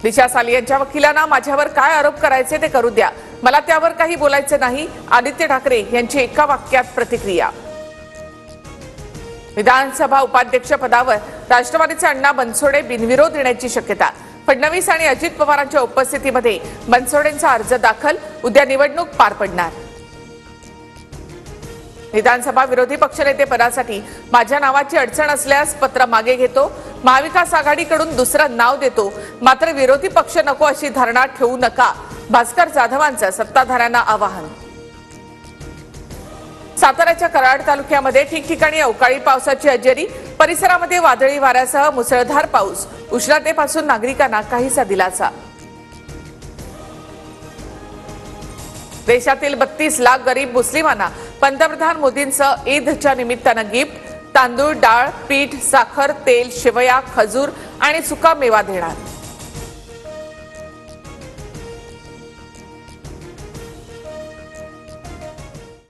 दिशा साली यांच्या वकिलांना माझ्यावर काय आरोप करायचे ते करू द्या, मला त्यावर काही बोलायचे नाही, आदित्य ठाकरे यांची एका वाक्यात प्रतिक्रिया. विधानसभा उपाध्यक्ष पदावर राष्ट्रवादीचे अण्णा बनसोडे बिनविरोध येण्याची शक्यता. फडणवीस आणि अजित पवारांच्या उपस्थितीमध्ये बनसोडेंचा अर्ज दाखल, उद्या निवडणूक पार पडणार. विधानसभा विरोधी पक्षनेते पदासाठी माझ्या नावाची अडचण असल्यास पत्र मागे घेतो, महाविकास आघाडीकडून दुसरं नाव देतो, मात्र विरोधी पक्ष नको अशी धारणा ठेवू नका, भास्कर जाधवांचं सत्ताधाऱ्यांना आवाहन. साताऱ्याच्या कराड तालुक्यामध्ये ठिकठिकाणी अवकाळी पावसाची हजेरी, परिसरामध्ये वादळी वाऱ्यासह मुसळधार पाऊस, उष्णतेपासून नागरिकांना काहीसा दिलासा. देशातील 32 लाख गरीब मुस्लिमांना पंतप्रधान मोदींचं ईदच्या निमित्तानं गिफ्ट, तांदूळ, डाळ, पीठ, साखर, तेल, शेवया, खजूर आणि सुका मेवा देणार.